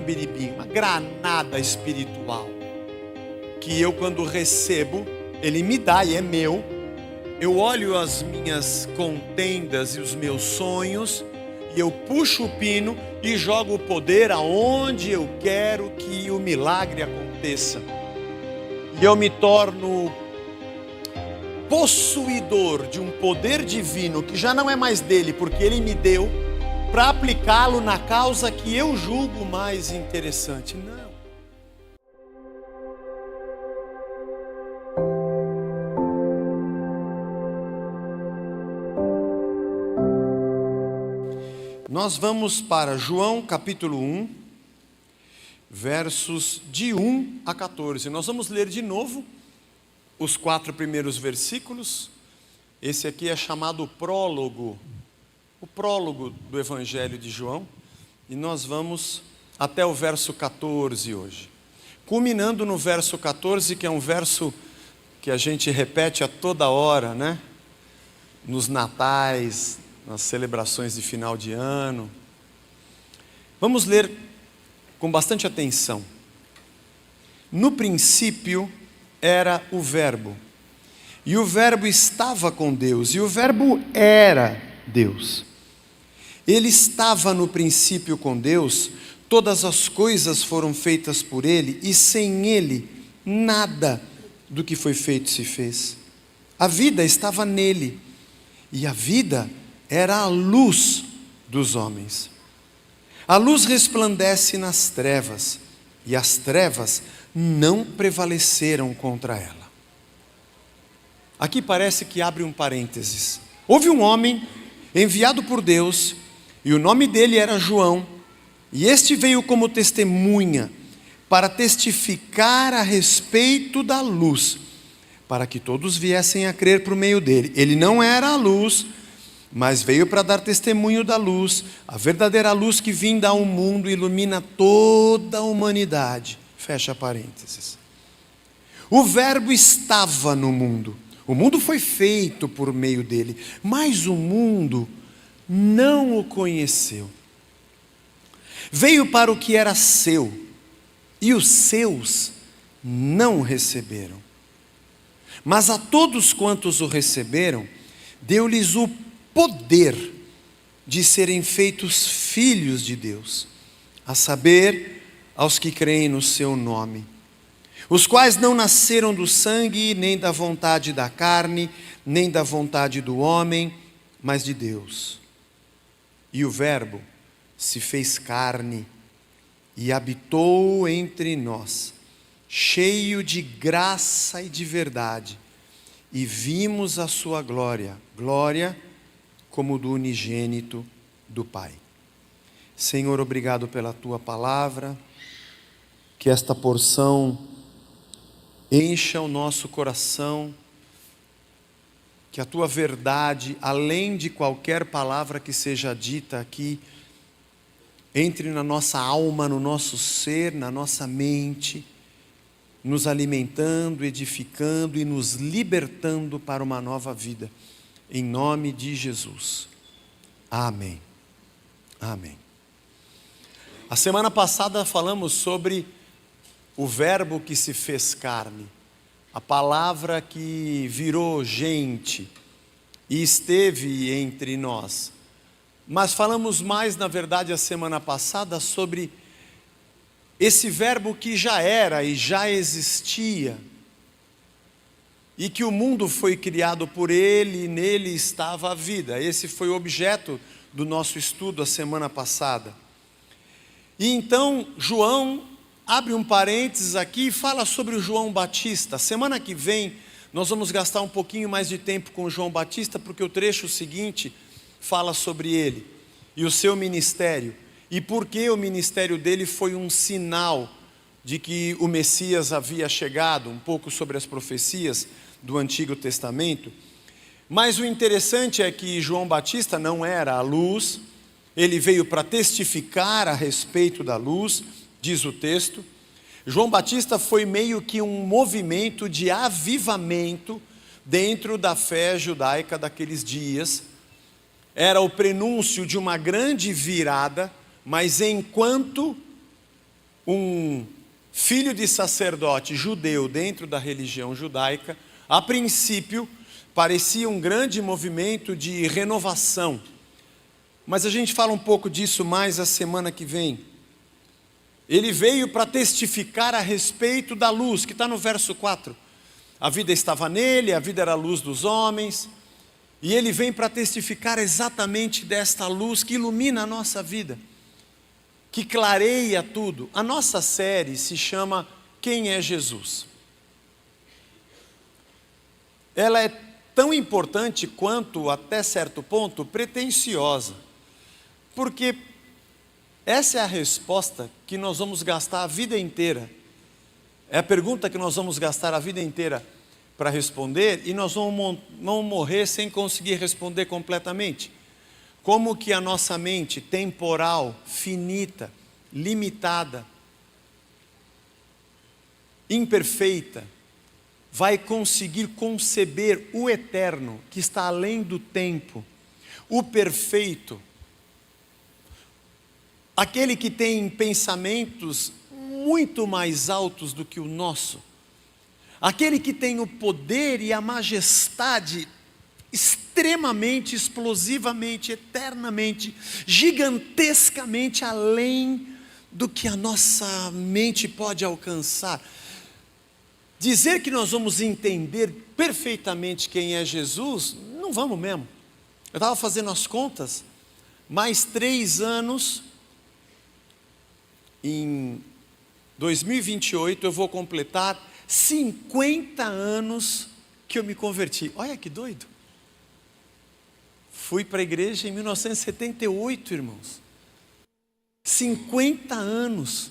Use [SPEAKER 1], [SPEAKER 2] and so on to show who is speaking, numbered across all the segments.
[SPEAKER 1] biribim, uma granada espiritual, que eu, quando recebo, Ele me dá e é meu. Eu olho as minhas contendas e os meus sonhos, e eu puxo o pino e jogo o poder aonde eu quero que o milagre aconteça. E eu me torno possuidor de um poder divino que já não é mais dele, porque Ele me deu, para aplicá-lo na causa que eu julgo mais interessante. Não. Nós vamos para João capítulo 1, versos de 1 a 14. Nós vamos ler de novo os 4 primeiros versículos. Esse aqui é chamado prólogo, o prólogo do Evangelho de João. E nós vamos até o verso 14 hoje. Culminando no verso 14, que é um verso que a gente repete a toda hora, né? Nos natais, nas celebrações de final de ano. Vamos ler com bastante atenção. No princípio era o Verbo, e o Verbo estava com Deus, e o Verbo era Deus. Ele estava no princípio com Deus, todas as coisas foram feitas por Ele, e sem Ele nada do que foi feito se fez. A vida estava nele, e a vida era a luz dos homens. A luz resplandece nas trevas, e as trevas não prevaleceram contra ela. Aqui parece que abre um parênteses. Houve um homem enviado por Deus, e o nome dele era João, e este veio como testemunha, para testificar a respeito da luz, para que todos viessem a crer por meio dele. Ele não era a luz, mas veio para dar testemunho da luz, a verdadeira luz que vinda ao mundo ilumina toda a humanidade. Fecha parênteses. O Verbo estava no mundo, o mundo foi feito por meio dele, mas o mundo não o conheceu. Veio para o que era seu, e os seus não o receberam. Mas a todos quantos o receberam, deu-lhes o poder de serem feitos filhos de Deus, a saber, aos que creem no seu nome, os quais não nasceram do sangue, nem da vontade da carne, nem da vontade do homem, mas de Deus. E o Verbo se fez carne e habitou entre nós, cheio de graça e de verdade, e vimos a sua glória, glória como do unigênito do Pai. Senhor, obrigado pela tua palavra, que esta porção encha o nosso coração, que a tua verdade, além de qualquer palavra que seja dita aqui, entre na nossa alma, no nosso ser, na nossa mente, nos alimentando, edificando e nos libertando para uma nova vida. Em nome de Jesus. Amém. Amém. A semana passada falamos sobre o Verbo que se fez carne, a palavra que virou gente e esteve entre nós. Mas falamos mais, na verdade, a semana passada sobre esse Verbo que já era e já existia, e que o mundo foi criado por ele, e nele estava a vida. Esse foi o objeto do nosso estudo a semana passada. E então João abre um parênteses aqui e fala sobre o João Batista. Semana que vem nós vamos gastar um pouquinho mais de tempo com o João Batista, porque o trecho seguinte fala sobre ele e o seu ministério, e porque o ministério dele foi um sinal de que o Messias havia chegado, um pouco sobre as profecias do Antigo Testamento. Mas o interessante é que João Batista não era a luz, ele veio para testificar a respeito da luz, diz o texto. João Batista foi meio que um movimento de avivamento dentro da fé judaica daqueles dias. Era o prenúncio de uma grande virada, mas enquanto um filho de sacerdote judeu dentro da religião judaica, a princípio parecia um grande movimento de renovação. Mas a gente fala um pouco disso mais a semana que vem. Ele veio para testificar a respeito da luz, que está no verso 4. A vida estava nele, a vida era a luz dos homens, e ele vem para testificar exatamente desta luz que ilumina a nossa vida, que clareia tudo. A nossa série se chama Quem é Jesus? Ela é tão importante quanto, até certo ponto, pretensiosa, porque essa é a resposta que nós vamos gastar a vida inteira. É a pergunta que nós vamos gastar a vida inteira para responder, e nós vamos morrer sem conseguir responder completamente. Como que a nossa mente temporal, finita, limitada, imperfeita, vai conseguir conceber o eterno, que está além do tempo, o perfeito, aquele que tem pensamentos muito mais altos do que o nosso, aquele que tem o poder e a majestade extremamente, explosivamente, eternamente, gigantescamente além do que a nossa mente pode alcançar. Dizer que nós vamos entender perfeitamente quem é Jesus, não vamos mesmo. Eu estava fazendo as contas, mais 3 anos, em 2028 eu vou completar 50 anos que eu me converti. Olha que doido. Fui para a igreja em 1978, irmãos. 50 anos.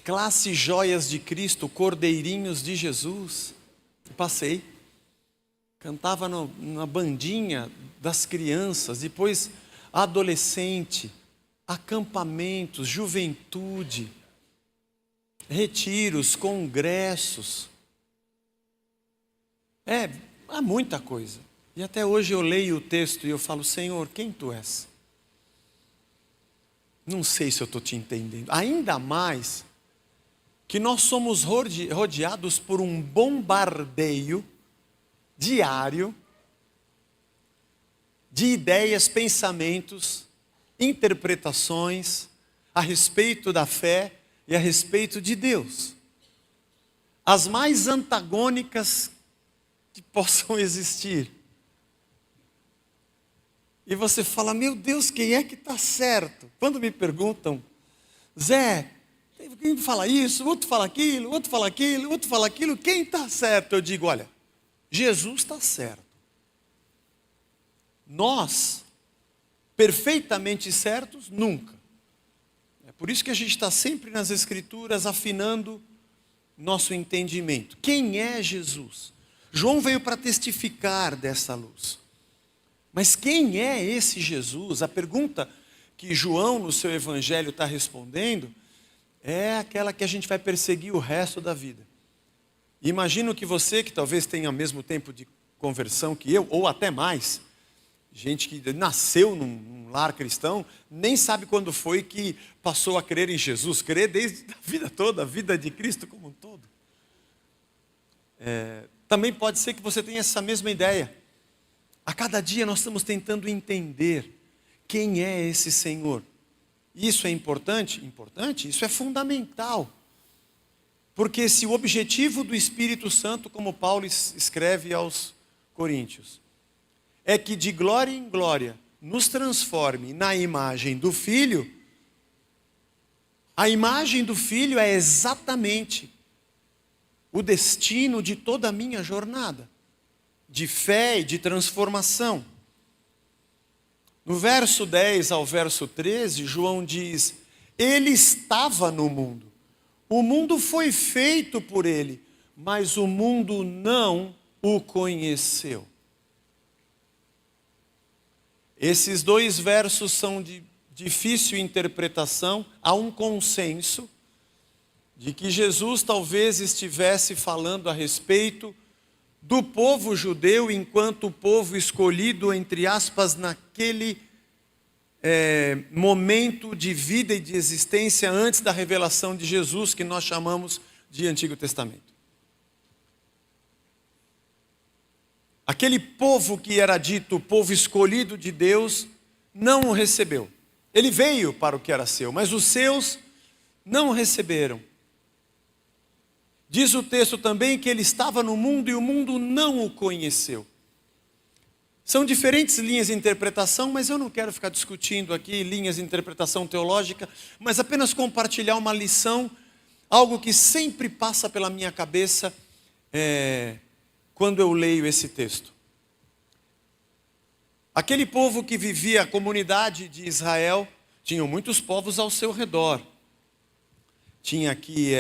[SPEAKER 1] Classe Joias de Cristo, Cordeirinhos de Jesus. Passei. Cantava na bandinha das crianças, depois adolescente, acampamentos, juventude, retiros, congressos. Há muita coisa. E até hoje eu leio o texto e eu falo: Senhor, quem tu és? Não sei se eu estou te entendendo. Ainda mais que nós somos rodeados por um bombardeio diário de ideias, pensamentos, interpretações a respeito da fé e a respeito de Deus. As mais antagônicas que possam existir. E você fala: meu Deus, quem é que está certo? Quando me perguntam: Zé, quem fala isso, outro fala aquilo, outro fala aquilo, outro fala aquilo, quem está certo? Eu digo: olha, Jesus está certo. Nós, perfeitamente certos, nunca. É por isso que a gente está sempre nas Escrituras afinando nosso entendimento. Quem é Jesus? João veio para testificar dessa luz. Mas quem é esse Jesus? A pergunta que João no seu evangelho está respondendo é aquela que a gente vai perseguir o resto da vida. Imagino que você, que talvez tenha o mesmo tempo de conversão que eu, ou até mais, gente que nasceu num lar cristão, nem sabe quando foi que passou a crer em Jesus, crer desde a vida toda, a vida de Cristo como um todo. Também pode ser que você tenha essa mesma ideia. A cada dia nós estamos tentando entender quem é esse Senhor. Isso é importante? Importante? Isso é fundamental. Porque se o objetivo do Espírito Santo, como Paulo escreve aos Coríntios, é que de glória em glória nos transforme na imagem do Filho, a imagem do Filho é exatamente o destino de toda a minha jornada de fé e de transformação. No verso 10 ao verso 13, João diz: Ele estava no mundo, o mundo foi feito por ele, mas o mundo não o conheceu. Esses 2 versos são de difícil interpretação. Há um consenso de que Jesus talvez estivesse falando a respeito do povo judeu enquanto o povo escolhido, entre aspas, naquele momento de vida e de existência antes da revelação de Jesus, que nós chamamos de Antigo Testamento. Aquele povo que era dito o povo escolhido de Deus, não o recebeu. Ele veio para o que era seu, mas os seus não o receberam. Diz o texto também que ele estava no mundo e o mundo não o conheceu. São diferentes linhas de interpretação, mas eu não quero ficar discutindo aqui linhas de interpretação teológica, mas apenas compartilhar uma lição, algo que sempre passa pela minha cabeça quando eu leio esse texto. Aquele povo que vivia, a comunidade de Israel, tinham muitos povos ao seu redor. Tinha aqui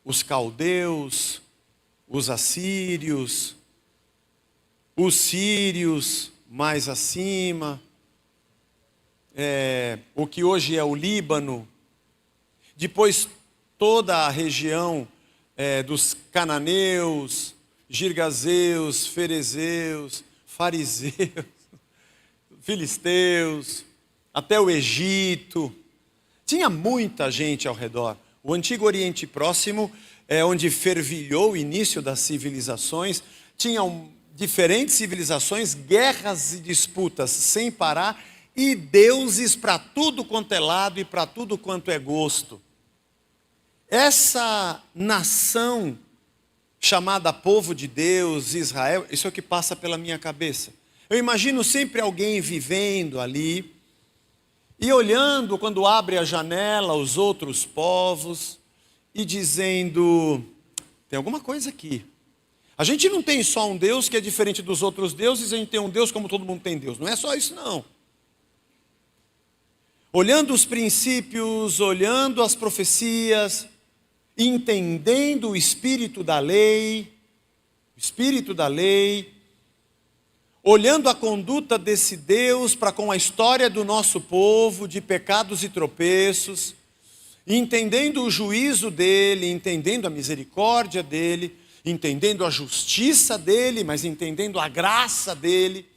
[SPEAKER 1] os caldeus, os assírios, os sírios mais acima, o que hoje é o Líbano, depois toda a região dos cananeus, girgazeus, ferezeus, fariseus, filisteus, até o Egito. Tinha muita gente ao redor. O Antigo Oriente Próximo é onde fervilhou o início das civilizações. Tinham diferentes civilizações, guerras e disputas sem parar, e deuses para tudo quanto é lado e para tudo quanto é gosto. Essa nação chamada povo de Deus, Israel, isso é o que passa pela minha cabeça. Eu imagino sempre alguém vivendo ali e olhando quando abre a janela os outros povos e dizendo, tem alguma coisa aqui. A gente não tem só um Deus que é diferente dos outros deuses, a gente tem um Deus como todo mundo tem Deus. Não é só isso, não. Olhando os princípios, olhando as profecias, entendendo o espírito da lei, olhando a conduta desse Deus para com a história do nosso povo, de pecados e tropeços, entendendo o juízo dele, entendendo a misericórdia dele, entendendo a justiça dele, mas entendendo a graça dele.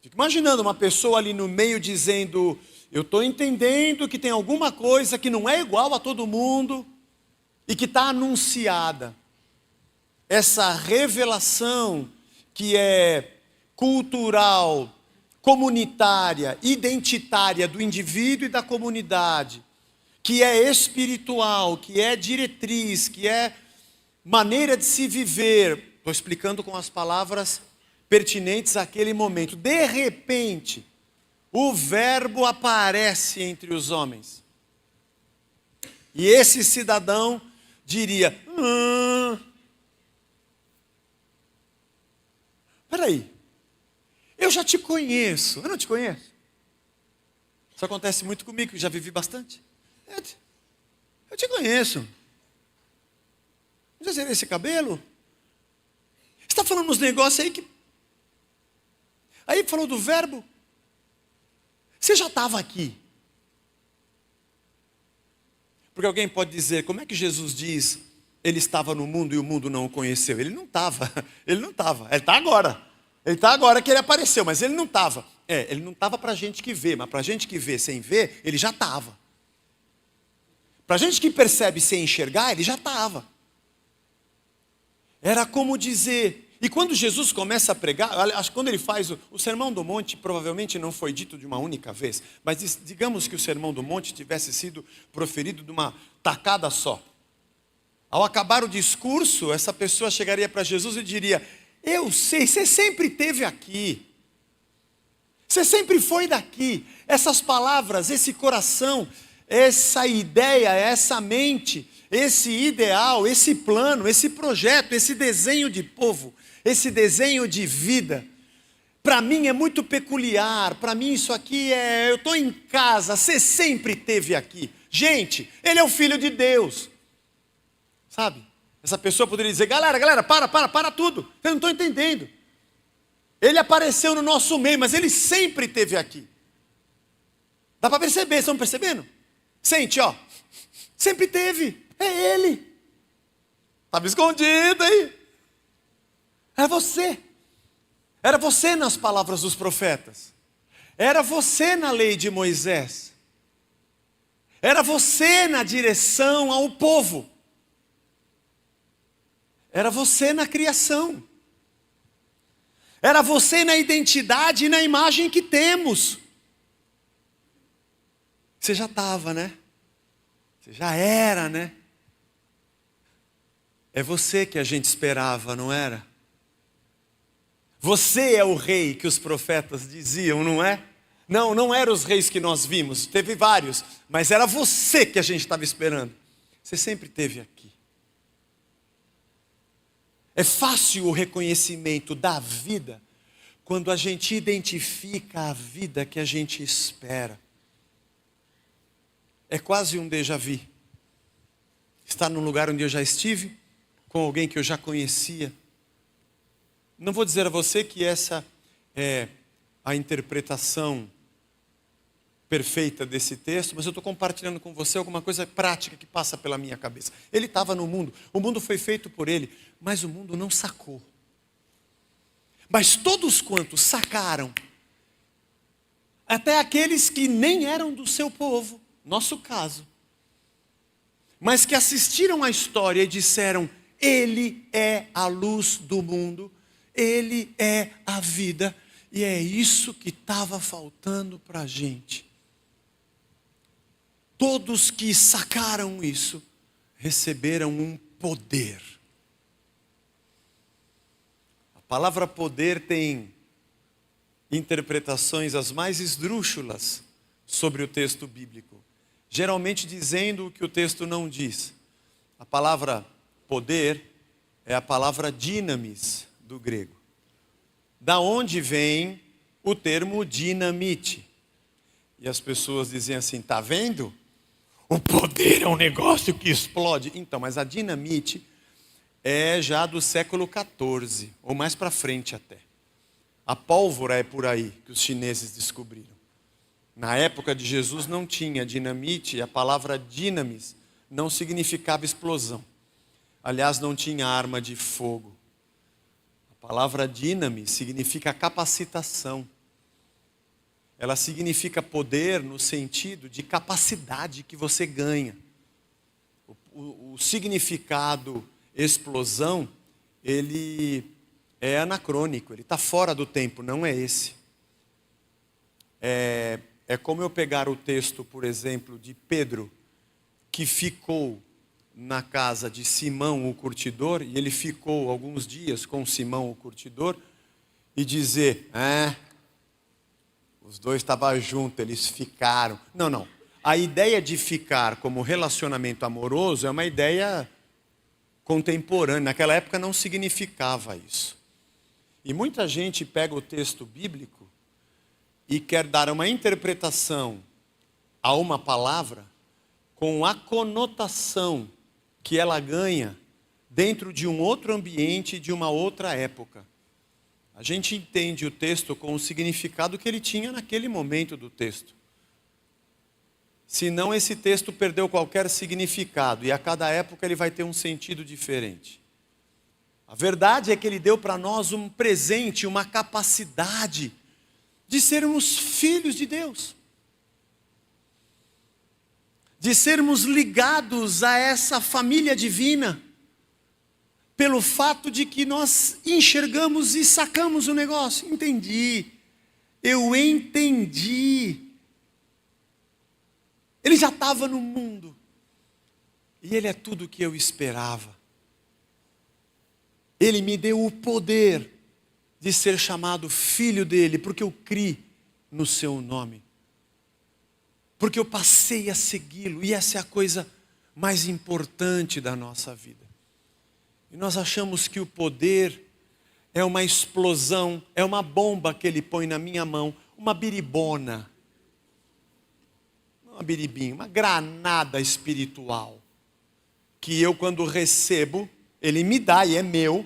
[SPEAKER 1] Fico imaginando uma pessoa ali no meio dizendo, eu estou entendendo que tem alguma coisa que não é igual a todo mundo e que está anunciada. Essa revelação que é cultural, comunitária, identitária do indivíduo e da comunidade, que é espiritual, que é diretriz, que é maneira de se viver. Estou explicando com as palavras pertinentes àquele momento. De repente, o verbo aparece entre os homens. E esse cidadão diria, peraí, eu já te conheço, eu não te conheço? Isso acontece muito comigo, que já vivi bastante. Eu te conheço. Já zerei esse cabelo? Você está falando uns negócios aí que... Aí falou do verbo. Você já estava aqui. Porque alguém pode dizer, como é que Jesus diz, ele estava no mundo e o mundo não o conheceu? Ele não estava, ele está agora. Ele está agora que ele apareceu, mas ele não estava. Ele não estava para a gente que vê, mas para a gente que vê sem ver, ele já estava. Para a gente que percebe sem enxergar, ele já estava. Era como dizer... E quando Jesus começa a pregar, acho que quando ele faz o Sermão do Monte, provavelmente não foi dito de uma única vez, mas digamos que o Sermão do Monte tivesse sido proferido de uma tacada só. Ao acabar o discurso, essa pessoa chegaria para Jesus e diria, eu sei, você sempre esteve aqui. Você sempre foi daqui. Essas palavras, esse coração, essa ideia, essa mente, esse ideal, esse plano, esse projeto, esse desenho de povo, esse desenho de vida, para mim é muito peculiar, para mim isso aqui eu estou em casa, você sempre esteve aqui. Gente, ele é o Filho de Deus. Sabe? Essa pessoa poderia dizer, galera, para tudo, eu não estou entendendo. Ele apareceu no nosso meio, mas ele sempre esteve aqui. Dá para perceber, estão percebendo? Sente, ó, sempre teve, é ele. Estava escondido aí. Era você nas palavras dos profetas. Era você na lei de Moisés. Era você na direção ao povo. Era você na criação. Era você na identidade e na imagem que temos. Você já estava, né? Você já era, né? É você que a gente esperava, não era? Você é o rei que os profetas diziam, não é? Não, não eram os reis que nós vimos, teve vários, mas era você que a gente estava esperando. Você sempre esteve aqui. É fácil o reconhecimento da vida quando a gente identifica a vida que a gente espera. É quase um déjà vu. Estar num lugar onde eu já estive, com alguém que eu já conhecia. Não vou dizer a você que essa é a interpretação perfeita desse texto, mas eu estou compartilhando com você alguma coisa prática que passa pela minha cabeça. Ele estava no mundo, o mundo foi feito por ele, mas o mundo não sacou. Mas todos quantos sacaram, até aqueles que nem eram do seu povo, nosso caso, mas que assistiram à história e disseram: Ele é a luz do mundo, Ele é a vida, e é isso que estava faltando para a gente. Todos que sacaram isso, receberam um poder. A palavra poder tem interpretações as mais esdrúxulas sobre o texto bíblico, geralmente dizendo o que o texto não diz. A palavra poder é a palavra dinamis do grego, da onde vem o termo dinamite. E as pessoas dizem assim: tá vendo? O poder é um negócio que explode. Então, mas a dinamite é já do século XIV, ou mais para frente até. A pólvora é por aí que os chineses descobriram. Na época de Jesus não tinha dinamite, e a palavra dinamis não significava explosão. Aliás, não tinha arma de fogo. A palavra dinamis significa capacitação. Ela significa poder no sentido de capacidade que você ganha. O significado explosão, ele é anacrônico, ele está fora do tempo, não é esse. É como eu pegar o texto, por exemplo, de Pedro, que ficou na casa de Simão o curtidor, e ele ficou alguns dias com Simão o curtidor, e dizer: os dois estavam juntos, eles ficaram. Não. A ideia de ficar como relacionamento amoroso é uma ideia contemporânea. Naquela época não significava isso. E muita gente pega o texto bíblico e quer dar uma interpretação a uma palavra com a conotação que ela ganha dentro de um outro ambiente, de uma outra época. A gente entende o texto com o significado que ele tinha naquele momento do texto. Senão esse texto perdeu qualquer significado, e a cada época ele vai ter um sentido diferente. A verdade é que ele deu para nós um presente, uma capacidade de sermos filhos de Deus. De sermos ligados a essa família divina, pelo fato de que nós enxergamos e sacamos o negócio. Eu entendi. Ele já estava no mundo, e ele é tudo o que eu esperava. Ele me deu o poder de ser chamado filho dele, porque eu criei no seu nome. Porque eu passei a segui-lo, e essa é a coisa mais importante da nossa vida. E nós achamos que o poder é uma explosão, é uma bomba que ele põe na minha mão, uma biribona. Não uma biribinha, uma granada espiritual. Que eu, quando recebo, ele me dá e é meu.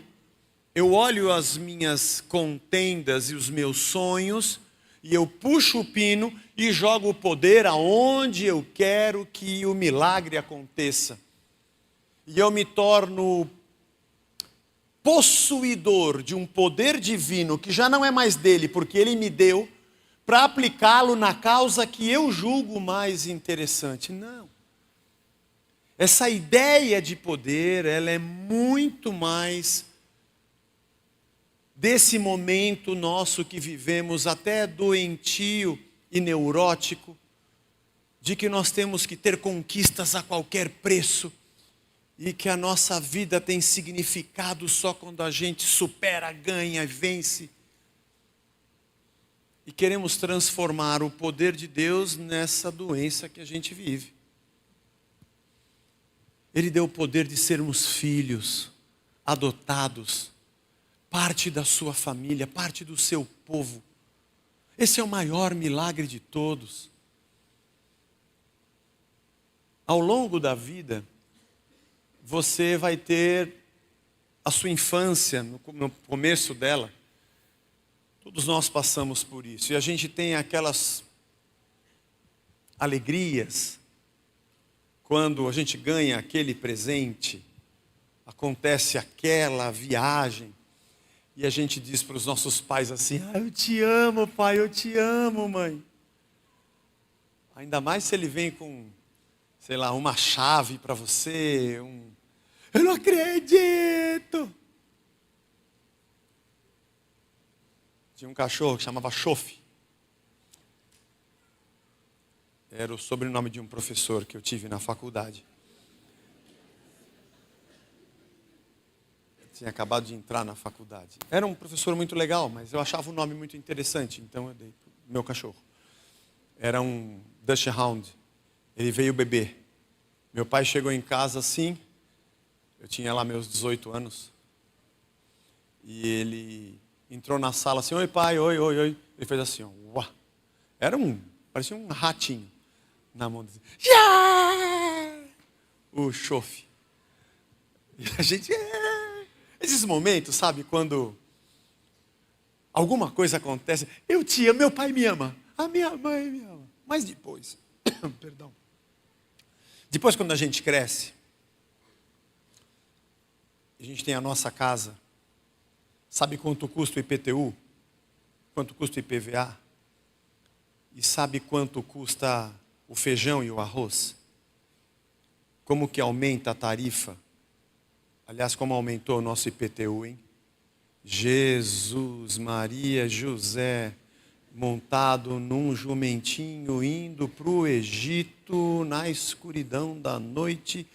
[SPEAKER 1] Eu olho as minhas contendas e os meus sonhos, e eu puxo o pino e jogo o poder aonde eu quero que o milagre aconteça. E eu me torno possuidor de um poder divino que já não é mais dele, porque ele me deu, para aplicá-lo na causa que eu julgo mais interessante. Não. Essa ideia de poder, ela é muito mais desse momento nosso que vivemos, até doentio e neurótico, de que nós temos que ter conquistas a qualquer preço, e que a nossa vida tem significado só quando a gente supera, ganha e vence. E queremos transformar o poder de Deus nessa doença que a gente vive. Ele deu o poder de sermos filhos, adotados, parte da sua família, parte do seu povo. Esse é o maior milagre de todos. Ao longo da vida, você vai ter a sua infância, no começo dela. Todos nós passamos por isso. E a gente tem aquelas alegrias, quando a gente ganha aquele presente, acontece aquela viagem, e a gente diz para os nossos pais assim: ah, eu te amo, pai, eu te amo, mãe. Ainda mais se ele vem com, sei lá, uma chave para você, eu não acredito. Tinha um cachorro que chamava Chofe. Era o sobrenome de um professor que eu tive na faculdade. Eu tinha acabado de entrar na faculdade. Era um professor muito legal, mas eu achava o nome muito interessante, então eu dei para o meu cachorro. Era um Dachshund. Ele veio beber. Meu pai chegou em casa assim, eu tinha lá meus 18 anos, e ele entrou na sala assim: oi pai, oi, oi, oi. Ele fez assim, ó, uá. Parecia um ratinho na mão dele. Yeah! O Chofe. E a gente, esses momentos, sabe, quando alguma coisa acontece, eu te amo, meu pai me ama, a minha mãe me ama. Mas depois, perdão. Depois, quando a gente cresce, a gente tem a nossa casa. Sabe quanto custa o IPTU? Quanto custa o IPVA? E sabe quanto custa o feijão e o arroz? Como que aumenta a tarifa? Aliás, como aumentou o nosso IPTU, hein? Jesus, Maria, José, montado num jumentinho, indo para o Egito, na escuridão da noite,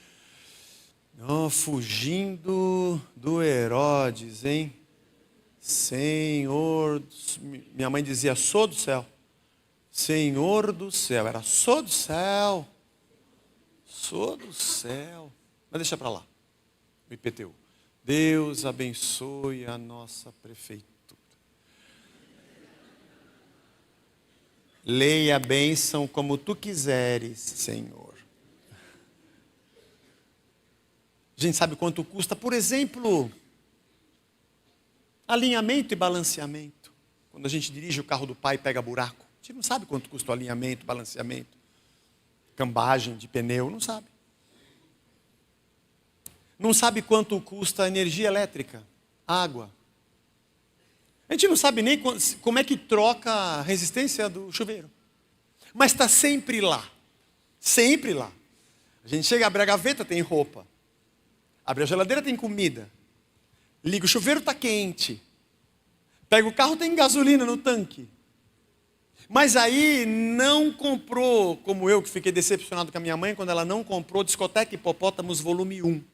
[SPEAKER 1] fugindo do Herodes, hein? Senhor, minha mãe dizia, sou do céu. Senhor do céu, era sou do céu. Sou do céu. Mas deixa para lá, o IPTU. Deus abençoe a nossa prefeitura. Leia a bênção como tu quiseres, Senhor. A gente sabe quanto custa, por exemplo, alinhamento e balanceamento. Quando a gente dirige o carro do pai e pega buraco, a gente não sabe quanto custa o alinhamento, balanceamento, cambagem de pneu, não sabe. Não sabe quanto custa a energia elétrica, água. A gente não sabe nem como é que troca a resistência do chuveiro. Mas está sempre lá. Sempre lá. A gente chega, abre a gaveta, tem roupa. Abre a geladeira, tem comida. Liga o chuveiro, está quente. Pega o carro, tem gasolina no tanque. Mas aí não comprou, como eu que fiquei decepcionado com a minha mãe, quando ela não comprou Discoteca Hipopótamos volume 1.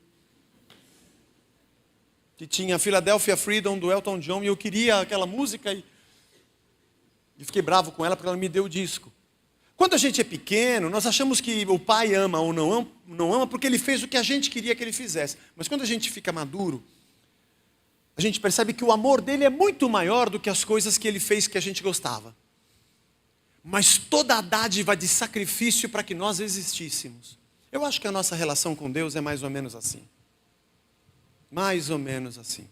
[SPEAKER 1] Que tinha Philadelphia Freedom do Elton John, e eu queria aquela música e fiquei bravo com ela porque ela me deu o disco. Quando a gente é pequeno, nós achamos que o pai ama ou não ama porque ele fez o que a gente queria que ele fizesse. Mas quando a gente fica maduro, a gente percebe que o amor dele é muito maior do que as coisas que ele fez que a gente gostava. Mas toda a dádiva de sacrifício para que nós existíssemos. Eu acho que a nossa relação com Deus é mais ou menos assim. Mais ou menos assim.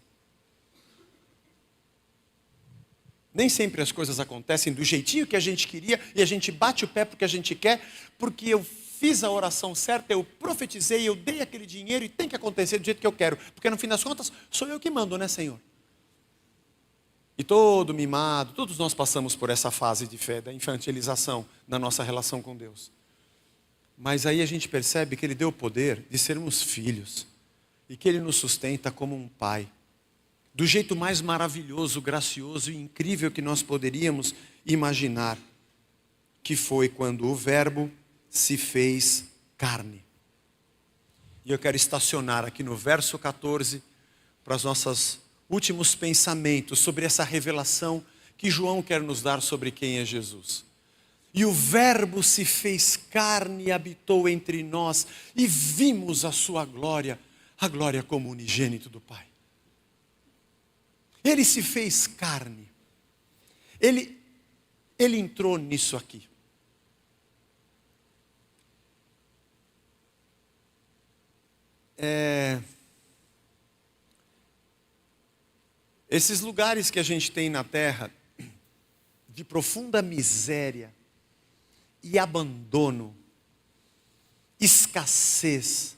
[SPEAKER 1] Nem sempre as coisas acontecem do jeitinho que a gente queria e a gente bate o pé porque a gente quer, porque eu fiz a oração certa, eu profetizei, eu dei aquele dinheiro e tem que acontecer do jeito que eu quero. Porque no fim das contas, sou eu que mando, né, Senhor? e todo mimado. Todos nós passamos por essa fase de fé, da infantilização da nossa relação com Deus. Mas aí a gente percebe que Ele deu o poder de sermos filhos e que Ele nos sustenta como um pai, do jeito mais maravilhoso, gracioso e incrível que nós poderíamos imaginar, que foi quando o Verbo se fez carne. E eu quero estacionar aqui no verso 14 para os nossos últimos pensamentos sobre essa revelação que João quer nos dar sobre quem é Jesus. E o Verbo se fez carne e habitou entre nós, e vimos a sua glória, a glória como unigênito do Pai. Ele se fez carne. Ele entrou nisso aqui. Esses lugares que a gente tem na terra, de profunda miséria e abandono, escassez,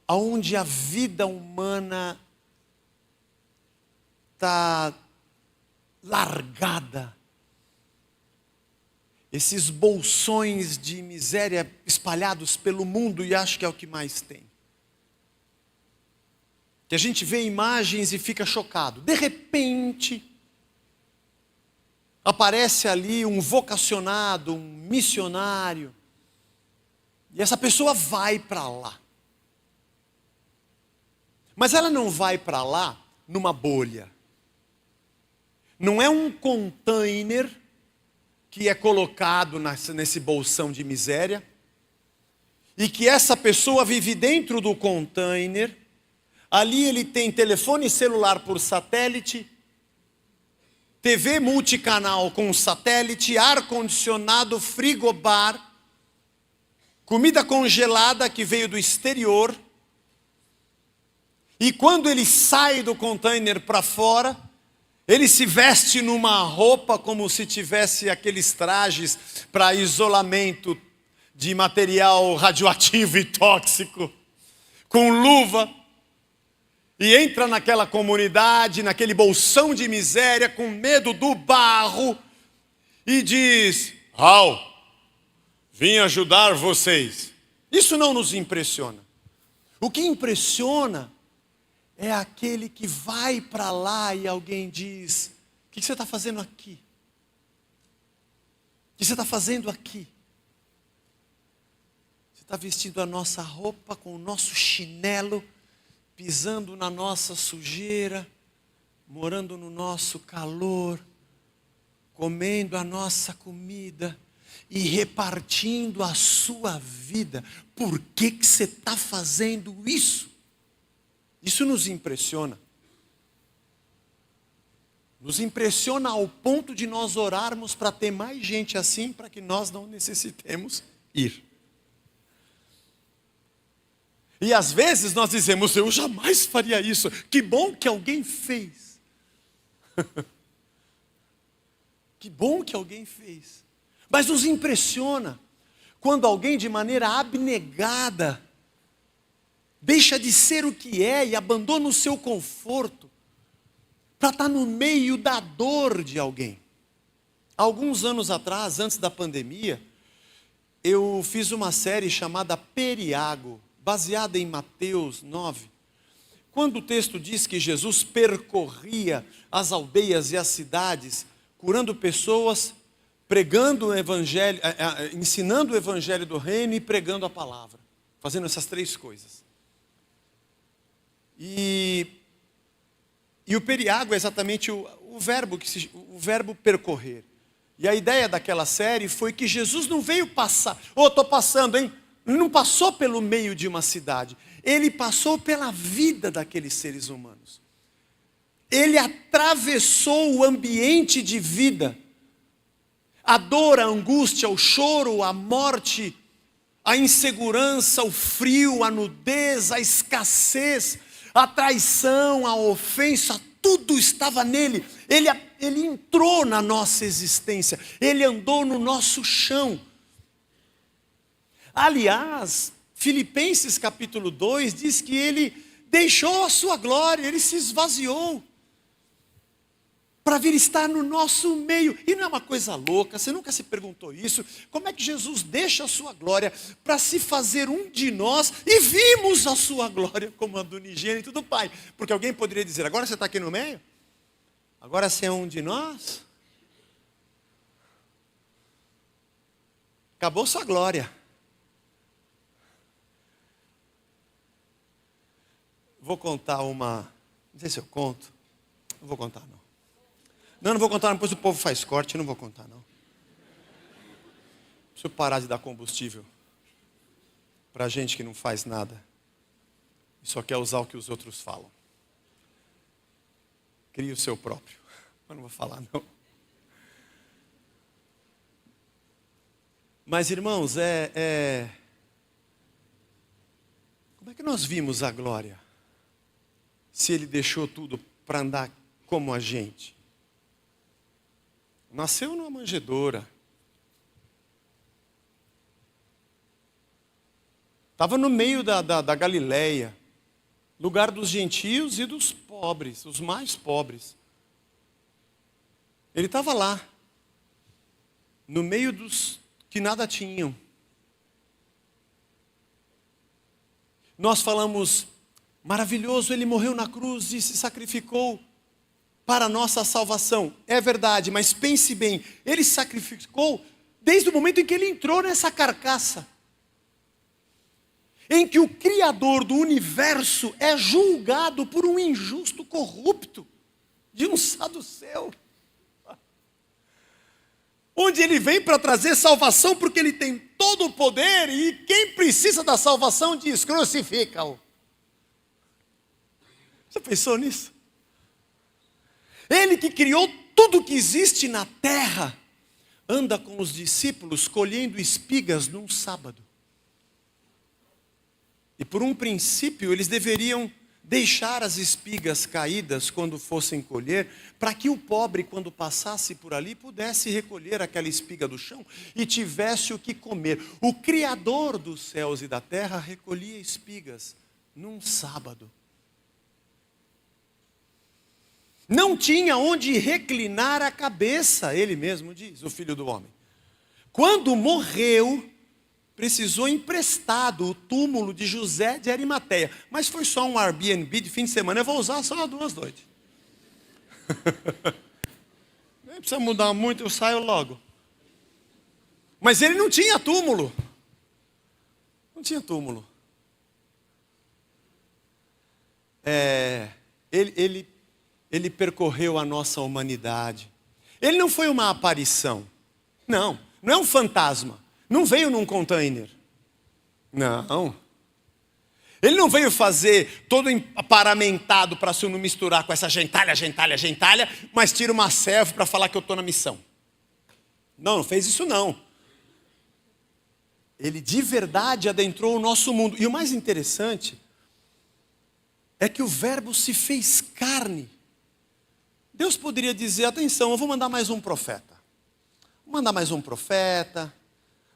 [SPEAKER 1] aonde a vida humana está largada, esses bolsões de miséria espalhados pelo mundo, e acho que é o que mais tem. Que a gente vê imagens e fica chocado. De repente, aparece ali um vocacionado, um missionário, e essa pessoa vai para lá. Mas ela não vai para lá numa bolha. Não é um container que é colocado nesse bolsão de miséria, e que essa pessoa vive dentro do container. Ali ele tem telefone celular por satélite, TV multicanal com satélite, ar-condicionado, frigobar, comida congelada que veio do exterior. E quando ele sai do container para fora, ele se veste numa roupa como se tivesse aqueles trajes para isolamento de material radioativo e tóxico, com luva. E entra naquela comunidade, naquele bolsão de miséria, com medo do barro, e diz: vim ajudar vocês. Isso não nos impressiona. O que impressiona é aquele que vai para lá e alguém diz: o que você está fazendo aqui? O que você está fazendo aqui? Você está vestindo a nossa roupa com o nosso chinelo, pisando na nossa sujeira, morando no nosso calor, comendo a nossa comida e repartindo a sua vida. Por que você está fazendo isso? Isso nos impressiona. Nos impressiona ao ponto de nós orarmos para ter mais gente assim, para que nós não necessitemos ir. E às vezes nós dizemos: eu jamais faria isso. Que bom que alguém fez. Que bom que alguém fez. Mas nos impressiona quando alguém de maneira abnegada deixa de ser o que é e abandona o seu conforto para estar no meio da dor de alguém. Alguns anos atrás, antes da pandemia, eu fiz uma série chamada Periago, baseada em Mateus 9, quando o texto diz que Jesus percorria as aldeias e as cidades, curando pessoas, pregando o evangelho, ensinando o evangelho do reino e pregando a palavra, fazendo essas três coisas. E o periago é exatamente o verbo percorrer. E a ideia daquela série foi que Jesus não veio passar, estou passando, hein? Ele não passou pelo meio de uma cidade, ele passou pela vida daqueles seres humanos. Ele atravessou o ambiente de vida, a dor, a angústia, o choro, a morte, a insegurança, o frio, a nudez, a escassez, a traição, a ofensa, tudo estava nele. Ele entrou na nossa existência, ele andou no nosso chão. Aliás, Filipenses capítulo 2 diz que ele deixou a sua glória, ele se esvaziou. para vir estar no nosso meio. E não é uma coisa louca, você nunca se perguntou isso? Como é que Jesus deixa a sua glória para se fazer um de nós e vimos a sua glória como a do unigênito do Pai? Porque alguém poderia dizer, agora você está aqui no meio? Agora você é um de nós? Acabou sua glória. Vou contar uma, não sei se eu conto, não vou contar não. Não vou contar, depois o povo faz corte, não vou contar não. Preciso parar de dar combustível para gente que não faz nada e só quer usar o que os outros falam. Crie o seu próprio, mas não vou falar não. Mas irmãos, como é que nós vimos a glória? Se ele deixou tudo para andar como a gente. Nasceu numa manjedoura. Estava no meio da Galileia. Lugar dos gentios e dos pobres, os mais pobres. Ele estava lá. No meio dos que nada tinham. Nós falamos, maravilhoso, ele morreu na cruz e se sacrificou para a nossa salvação. É verdade, mas pense bem, ele se sacrificou desde o momento em que ele entrou nessa carcaça. Em que o Criador do universo é julgado por um injusto corrupto de um saduceu. Onde ele vem para trazer salvação porque ele tem todo o poder e quem precisa da salvação diz, crucifica-o. Você pensou nisso? Ele que criou tudo que existe na terra, anda com os discípulos colhendo espigas num sábado. E por um princípio, eles deveriam deixar as espigas caídas quando fossem colher, para que o pobre, quando passasse por ali, pudesse recolher aquela espiga do chão e tivesse o que comer. O Criador dos céus e da terra recolhia espigas num sábado. Não tinha onde reclinar a cabeça, ele mesmo diz, o Filho do Homem. Quando morreu, precisou emprestado o túmulo de José de Arimateia. Mas foi só um Airbnb de fim de semana, eu vou usar só 2 noites. Nem precisa mudar muito, eu saio logo. Mas ele não tinha túmulo. Não tinha túmulo. Ele percorreu a nossa humanidade. Ele não foi uma aparição. Não é um fantasma. Não veio num container. Não. Ele não veio fazer todo paramentado para se não misturar com essa gentalha, mas tira uma selfie para falar que eu estou na missão. Não fez isso não. Ele de verdade adentrou o nosso mundo. E o mais interessante é que o verbo se fez carne. Deus poderia dizer, atenção, eu vou mandar mais um profeta.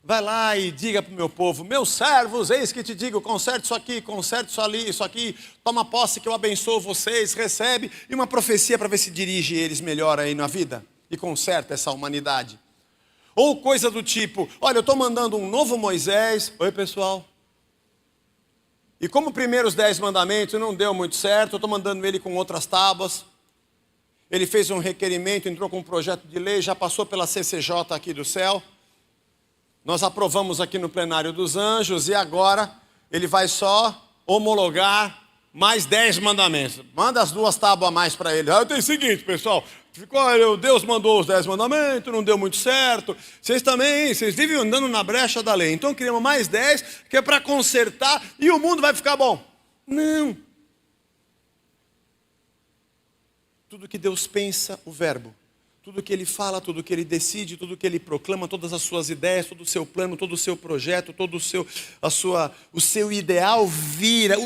[SPEAKER 1] Vai lá e diga para o meu povo, meus servos, eis que te digo, conserte isso aqui, conserte isso ali, isso aqui, toma posse que eu abençoo vocês, recebe, e uma profecia para ver se dirige eles melhor aí na vida, e conserta essa humanidade. Ou coisa do tipo, olha, eu estou mandando um novo Moisés, oi pessoal, e como primeiros 10 mandamentos não deu muito certo, eu estou mandando ele com outras tábuas, ele fez um requerimento, entrou com um projeto de lei, já passou pela CCJ aqui do céu, nós aprovamos aqui no plenário dos anjos e agora ele vai só homologar mais 10 mandamentos. Manda as 2 tábuas a mais para ele. Tem o seguinte, pessoal, Deus mandou os 10 mandamentos, não deu muito certo. Vocês vivem andando na brecha da lei. Então criamos mais 10, que é para consertar e o mundo vai ficar bom. Não. Tudo que Deus pensa, o verbo. Tudo que ele fala, tudo que ele decide, tudo que ele proclama, todas as suas ideias, todo o seu plano, todo o seu projeto, todo o seu ideal vira,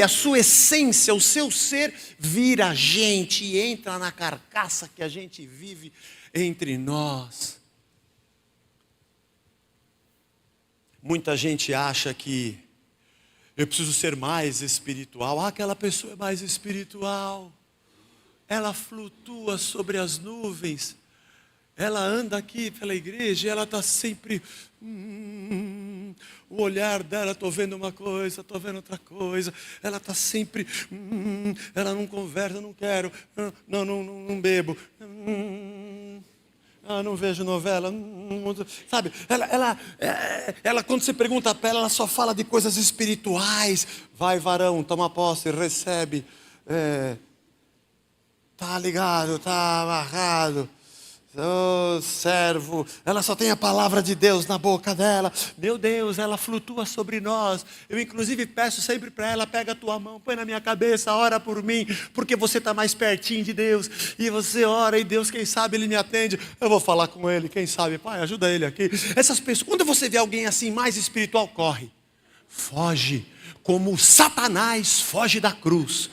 [SPEAKER 1] a sua essência, o seu ser vira a gente e entra na carcaça que a gente vive entre nós. Muita gente acha que eu preciso ser mais espiritual. Aquela pessoa é mais espiritual. ela flutua sobre as nuvens. Ela anda aqui pela igreja e ela está sempre... o olhar dela, estou vendo uma coisa, estou vendo outra coisa. Ela está sempre... ela não conversa, não quero. Não bebo. Não vejo novela. Sabe, ela quando você pergunta para ela só fala de coisas espirituais. Vai, varão, toma posse, recebe. Tá ligado, tá amarrado. Oh, servo, ela só tem a palavra de Deus na boca dela. Meu Deus, ela flutua sobre nós. Eu inclusive peço sempre para ela: pega a tua mão, põe na minha cabeça, ora por mim, porque você está mais pertinho de Deus. E você ora e Deus, quem sabe Ele me atende. Eu vou falar com Ele, quem sabe, Pai, ajuda Ele aqui. Essas pessoas, quando você vê alguém assim mais espiritual, corre, foge, como Satanás foge da cruz.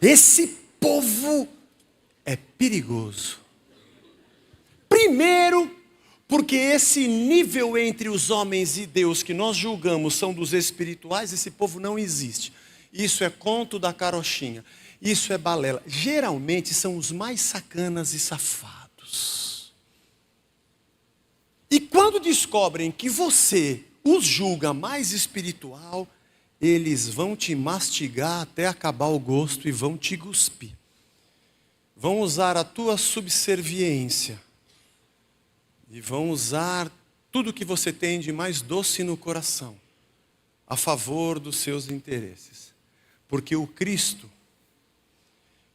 [SPEAKER 1] Esse povo é perigoso. Primeiro, porque esse nível entre os homens e Deus que nós julgamos são dos espirituais, esse povo não existe. Isso é conto da carochinha, isso é balela. Geralmente são os mais sacanas e safados. E quando descobrem que você os julga mais espiritual, eles vão te mastigar até acabar o gosto e vão te cuspir. Vão usar a tua subserviência. E vão usar tudo que você tem de mais doce no coração a favor dos seus interesses. Porque o Cristo,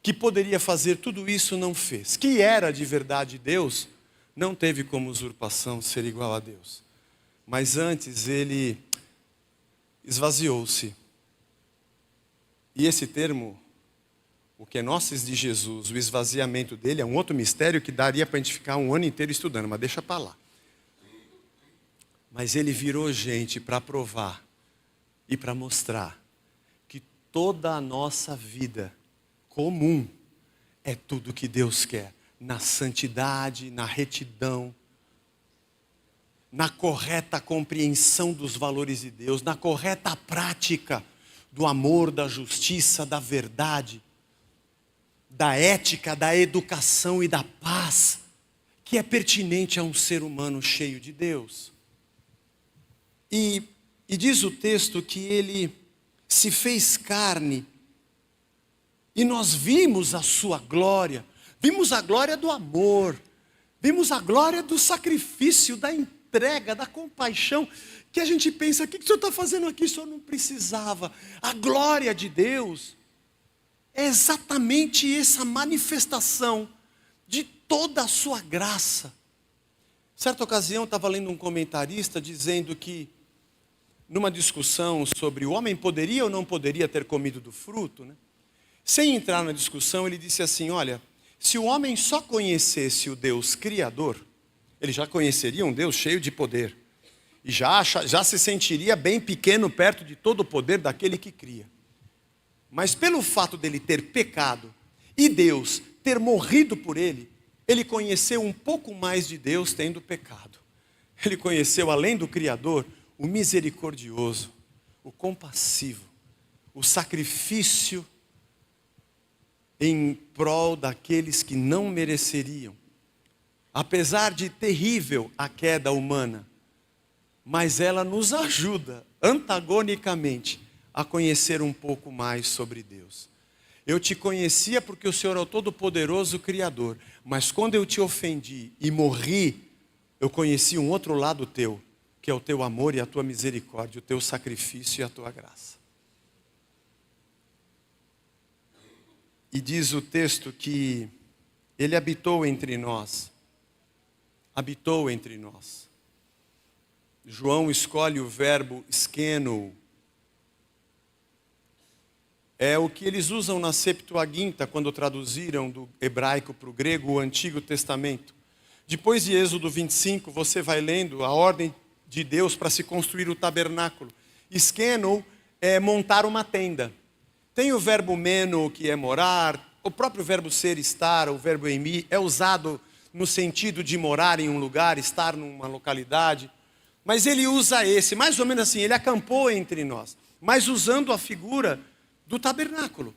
[SPEAKER 1] que poderia fazer tudo isso, não fez. Que era de verdade Deus, não teve como usurpação ser igual a Deus. Mas antes Ele esvaziou-se. E esse termo, o kenosis de Jesus, o esvaziamento dele, é um outro mistério que daria para a gente ficar um ano inteiro estudando, mas deixa para lá. Mas ele virou gente para provar e para mostrar que toda a nossa vida comum é tudo que Deus quer. Na santidade, na retidão, na correta compreensão dos valores de Deus, na correta prática do amor, da justiça, da verdade, da ética, da educação e da paz, que é pertinente a um ser humano cheio de Deus. E diz o texto que Ele se fez carne, e nós vimos a sua glória, vimos a glória do amor, vimos a glória do sacrifício, da entrega, da compaixão, que a gente pensa: o que o Senhor está fazendo aqui? O Senhor não precisava. A glória de Deus é exatamente essa manifestação de toda a sua graça. Certa ocasião, estava lendo um comentarista dizendo que, numa discussão sobre o homem poderia ou não poderia ter comido do fruto, né? Sem entrar na discussão, ele disse assim: olha, se o homem só conhecesse o Deus Criador, ele já conheceria um Deus cheio de poder, e já se sentiria bem pequeno perto de todo o poder daquele que cria. Mas pelo fato dele ter pecado e Deus ter morrido por ele, ele conheceu um pouco mais de Deus tendo pecado. Ele conheceu, além do Criador, o misericordioso, o compassivo, o sacrifício em prol daqueles que não mereceriam. Apesar de terrível a queda humana, mas ela nos ajuda antagonicamente a conhecer um pouco mais sobre Deus. Eu te conhecia porque o Senhor é o Todo-Poderoso Criador, mas quando eu te ofendi e morri, eu conheci um outro lado teu, que é o teu amor e a tua misericórdia, o teu sacrifício e a tua graça. E diz o texto que Ele habitou entre nós. Habitou entre nós. João escolhe o verbo skeno. É o que eles usam na Septuaginta, quando traduziram do hebraico para o grego o Antigo Testamento. Depois de Êxodo 25, você vai lendo a ordem de Deus para se construir o tabernáculo. Skeno é montar uma tenda. Tem o verbo meno, que é morar. O próprio verbo ser, estar, o verbo emi, é usado no sentido de morar em um lugar, estar numa localidade. Mas ele usa esse, mais ou menos assim, ele acampou entre nós, mas usando a figura do tabernáculo.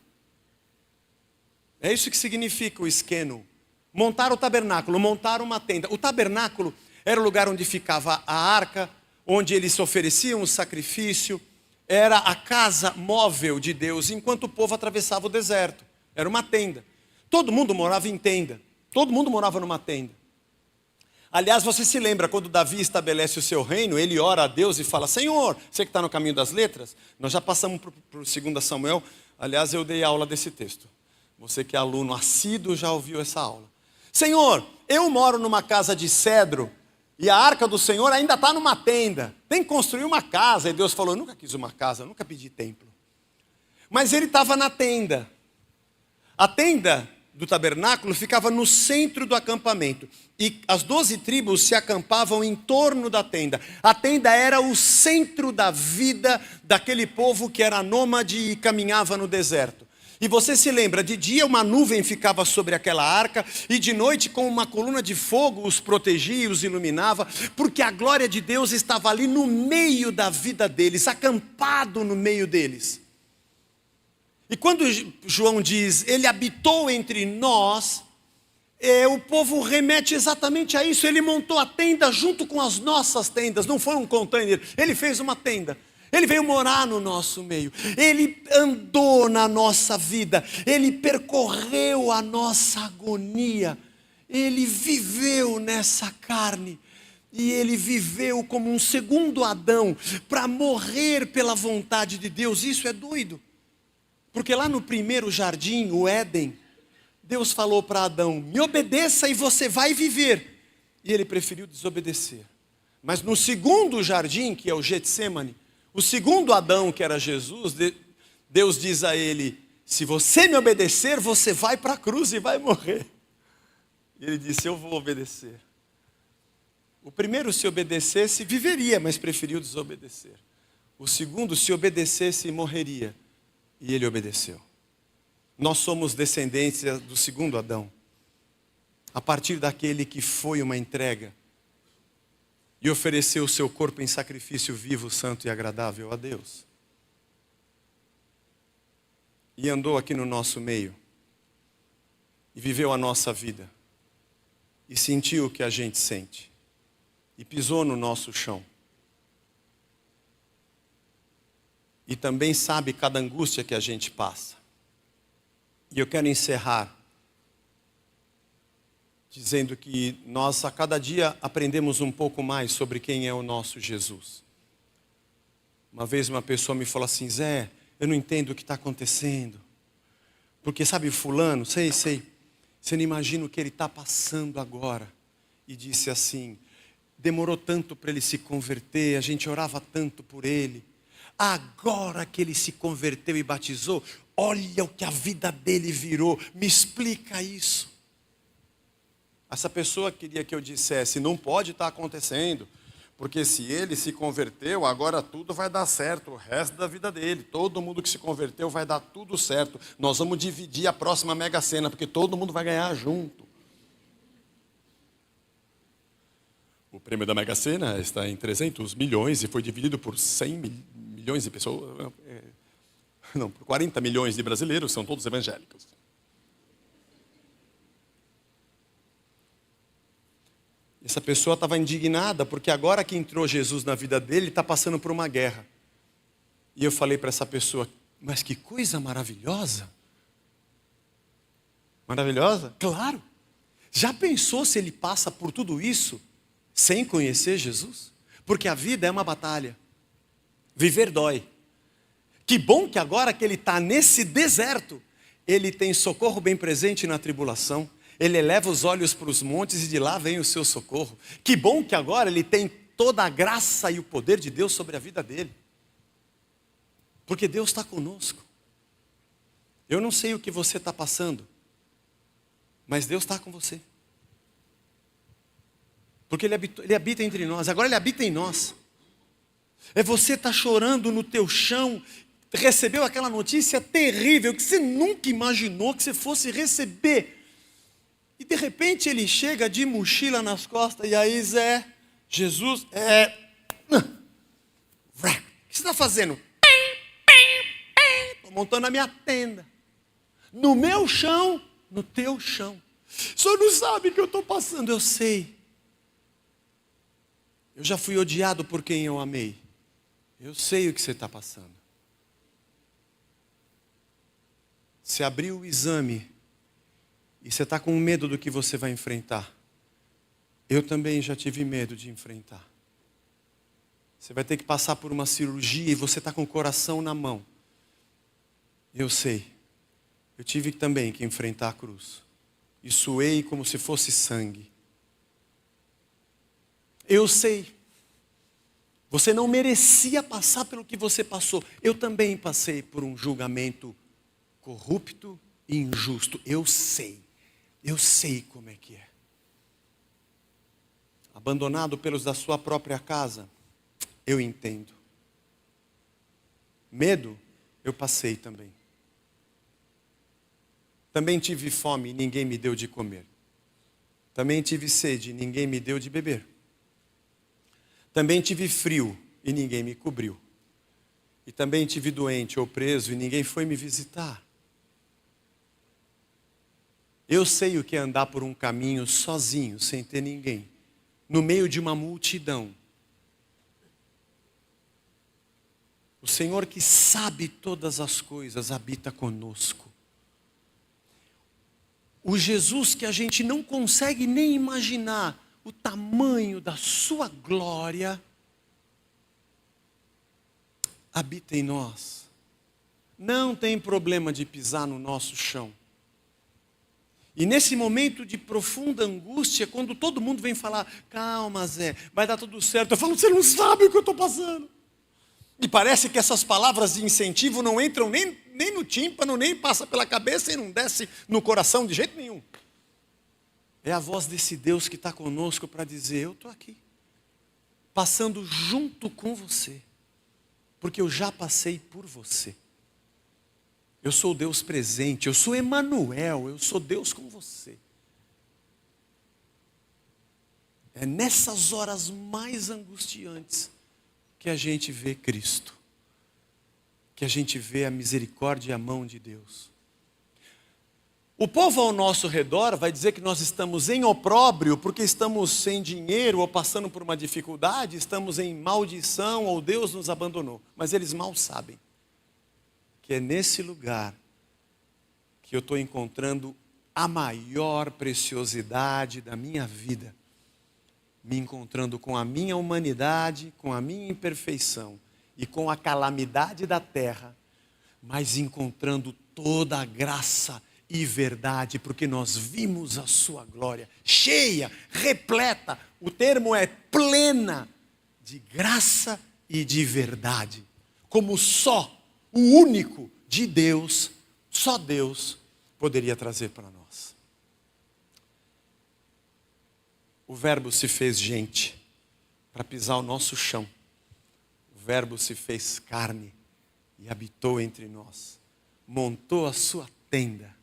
[SPEAKER 1] É isso que significa o esqueno. Montar o tabernáculo, montar uma tenda. O tabernáculo era o lugar onde ficava a arca, onde eles ofereciam o sacrifício. Era a casa móvel de Deus, enquanto o povo atravessava o deserto. Era uma tenda. Todo mundo morava em tenda. Todo mundo morava numa tenda. Aliás, você se lembra, quando Davi estabelece o seu reino, ele ora a Deus e fala: Senhor, você que está no caminho das letras, nós já passamos para o 2 Samuel. Aliás, eu dei aula desse texto. Você que é aluno assíduo já ouviu essa aula. Senhor, eu moro numa casa de cedro e a arca do Senhor ainda está numa tenda. Tem que construir uma casa. E Deus falou: eu nunca quis uma casa, eu nunca pedi templo. Mas ele estava na tenda. A tenda do tabernáculo ficava no centro do acampamento. E as 12 tribos se acampavam em torno da tenda. A tenda era o centro da vida daquele povo que era nômade e caminhava no deserto. E você se lembra, de dia uma nuvem ficava sobre aquela arca, e de noite com uma coluna de fogo os protegia e os iluminava, porque a glória de Deus estava ali no meio da vida deles, acampado no meio deles. E quando João diz, ele habitou entre nós, o povo remete exatamente a isso. Ele montou a tenda junto com as nossas tendas, não foi um container, ele fez uma tenda. Ele veio morar no nosso meio, ele andou na nossa vida, ele percorreu a nossa agonia, ele viveu nessa carne, e ele viveu como um segundo Adão, para morrer pela vontade de Deus. Isso é doido, porque lá no primeiro jardim, o Éden, Deus falou para Adão: me obedeça e você vai viver, e ele preferiu desobedecer. Mas no segundo jardim, que é o Getsemane, o segundo Adão, que era Jesus, Deus diz a ele: se você me obedecer, você vai para a cruz e vai morrer. E ele disse: eu vou obedecer. O primeiro, se obedecesse, viveria, mas preferiu desobedecer. O segundo, se obedecesse, morreria. E ele obedeceu. Nós somos descendentes do segundo Adão, a partir daquele que foi uma entrega e ofereceu o seu corpo em sacrifício vivo, santo e agradável a Deus. E andou aqui no nosso meio. E viveu a nossa vida. E sentiu o que a gente sente. E pisou no nosso chão. E também sabe cada angústia que a gente passa. E eu quero encerrar dizendo que nós a cada dia aprendemos um pouco mais sobre quem é o nosso Jesus. Uma vez uma pessoa me falou assim: Zé, eu não entendo o que está acontecendo. Porque sabe fulano, sei, você não imagina o que ele está passando agora. E disse assim: demorou tanto para ele se converter, a gente orava tanto por ele. Agora que ele se converteu e batizou, olha o que a vida dele virou, me explica isso. Essa pessoa queria que eu dissesse: não pode estar acontecendo, porque se ele se converteu, agora tudo vai dar certo, o resto da vida dele. Todo mundo que se converteu vai dar tudo certo. Nós vamos dividir a próxima Mega Sena, porque todo mundo vai ganhar junto. O prêmio da Mega Sena está em 300 milhões e foi dividido por 100 milhões de pessoas. Não, por 40 milhões de brasileiros, são todos evangélicos. Essa pessoa estava indignada, porque agora que entrou Jesus na vida dele, está passando por uma guerra. E eu falei para essa pessoa: mas que coisa maravilhosa. Maravilhosa? Claro. Já pensou se ele passa por tudo isso sem conhecer Jesus? Porque a vida é uma batalha. Viver dói. Que bom que agora que ele está nesse deserto, ele tem socorro bem presente na tribulação. Ele eleva os olhos para os montes e de lá vem o seu socorro. Que bom que agora ele tem toda a graça e o poder de Deus sobre a vida dele. Porque Deus está conosco. Eu não sei o que você está passando, mas Deus está com você. Porque ele habita entre nós, agora ele habita em nós. É você estar chorando no teu chão, recebeu aquela notícia terrível que você nunca imaginou que você fosse receber. E de repente ele chega de mochila nas costas, e aí Zé, Jesus, o que você está fazendo? Estou montando a minha tenda. No meu chão, no teu chão. O senhor não sabe o que eu estou passando. Eu sei. Eu já fui odiado por quem eu amei. Eu sei o que você está passando. Você abriu o exame e você está com medo do que você vai enfrentar. Eu também já tive medo de enfrentar. Você vai ter que passar por uma cirurgia e você está com o coração na mão. Eu sei. Eu tive também que enfrentar a cruz. E suei como se fosse sangue. Eu sei. Você não merecia passar pelo que você passou. Eu também passei por um julgamento corrupto e injusto. Eu sei. Eu sei como é que é. Abandonado pelos da sua própria casa, eu entendo. Medo, eu passei também. Também tive fome e ninguém me deu de comer. Também tive sede e ninguém me deu de beber. Também tive frio e ninguém me cobriu. E também tive doente ou preso e ninguém foi me visitar. Eu sei o que é andar por um caminho sozinho, sem ter ninguém, no meio de uma multidão. O Senhor que sabe todas as coisas habita conosco. O Jesus que a gente não consegue nem imaginar o tamanho da sua glória, habita em nós. Não tem problema de pisar no nosso chão. E nesse momento de profunda angústia, quando todo mundo vem falar, calma Zé, vai dar tudo certo. Eu falo, você não sabe o que eu estou passando. E parece que essas palavras de incentivo não entram nem no tímpano, nem passa pela cabeça e não desce no coração de jeito nenhum. É a voz desse Deus que está conosco para dizer, eu estou aqui, passando junto com você, porque eu já passei por você. Eu sou o Deus presente, eu sou Emanuel, eu sou Deus com você. É nessas horas mais angustiantes que a gente vê Cristo, que a gente vê a misericórdia e a mão de Deus. O povo ao nosso redor vai dizer que nós estamos em opróbrio porque estamos sem dinheiro ou passando por uma dificuldade, estamos em maldição ou Deus nos abandonou. Mas eles mal sabem que é nesse lugar que eu estou encontrando a maior preciosidade da minha vida. Me encontrando com a minha humanidade, com a minha imperfeição e com a calamidade da terra, mas encontrando toda a graça e verdade, porque nós vimos a sua glória, cheia, repleta, o termo é plena, de graça e de verdade, como só o único de Deus, só Deus poderia trazer para nós. O Verbo se fez gente para pisar o nosso chão. O Verbo se fez carne e habitou entre nós. Montou a sua tenda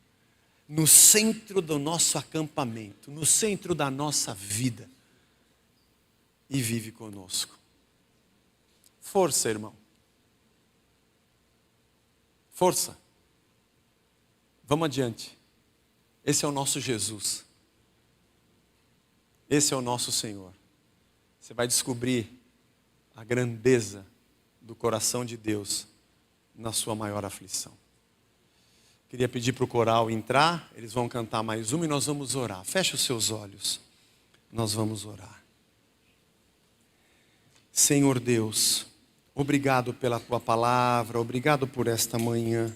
[SPEAKER 1] no centro do nosso acampamento, no centro da nossa vida e vive conosco. Força, irmão. Força. Vamos adiante. Esse é o nosso Jesus. Esse é o nosso Senhor. Você vai descobrir a grandeza do coração de Deus na sua maior aflição. Queria pedir para o coral entrar, eles vão cantar mais uma e nós vamos orar. Feche os seus olhos, nós vamos orar. Senhor Deus, obrigado pela tua palavra, obrigado por esta manhã.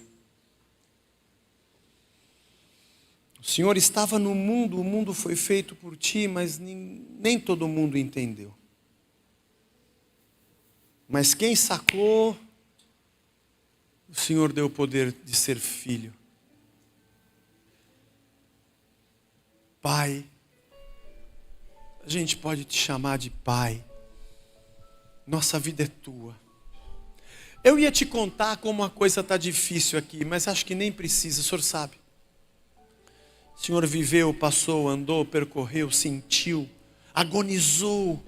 [SPEAKER 1] O Senhor estava no mundo, o mundo foi feito por ti, mas nem todo mundo entendeu. Mas quem sacou, o Senhor deu o poder de ser filho. Pai, a gente pode te chamar de Pai. Nossa vida é tua. Eu ia te contar como a coisa está difícil aqui, mas acho que nem precisa, o Senhor sabe. O Senhor viveu, passou, andou, percorreu, sentiu, agonizou.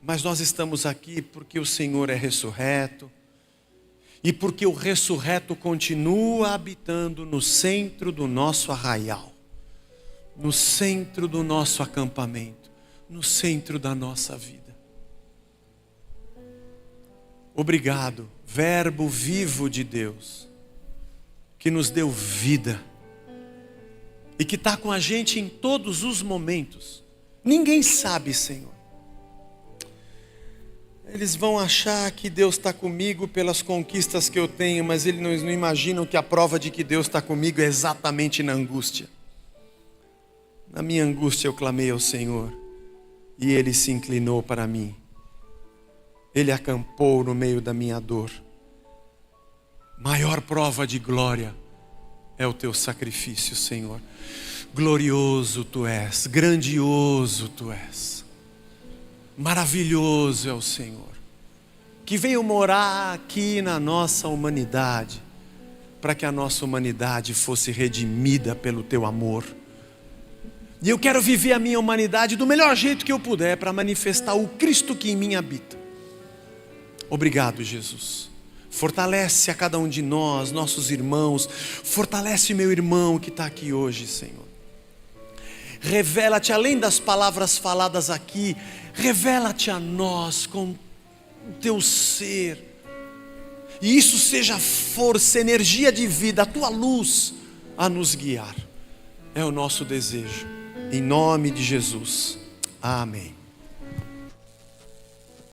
[SPEAKER 1] Mas nós estamos aqui porque o Senhor é ressurreto. e porque o ressurreto continua habitando no centro do nosso arraial, no centro do nosso acampamento, no centro da nossa vida. Obrigado, Verbo vivo de Deus, que nos deu vida e que está com a gente em todos os momentos. Ninguém sabe, Senhor. Eles vão achar que Deus está comigo pelas conquistas que eu tenho, mas eles não imaginam que a prova de que Deus está comigo é exatamente na angústia. Na minha angústia eu clamei ao Senhor e Ele se inclinou para mim. Ele acampou no meio da minha dor. Maior prova de glória é o teu sacrifício, Senhor. Glorioso tu és, grandioso tu és. Maravilhoso é o Senhor, que veio morar aqui na nossa humanidade, para que a nossa humanidade fosse redimida pelo teu amor. E eu quero viver a minha humanidade do melhor jeito que eu puder, para manifestar o Cristo que em mim habita. Obrigado, Jesus. Fortalece a cada um de nós, nossos irmãos. Fortalece meu irmão que está aqui hoje, Senhor. Revela-te além das palavras faladas aqui. Revela-te a nós com o teu ser. E isso seja força, energia de vida, a tua luz a nos guiar. É o nosso desejo. Em nome de Jesus. Amém.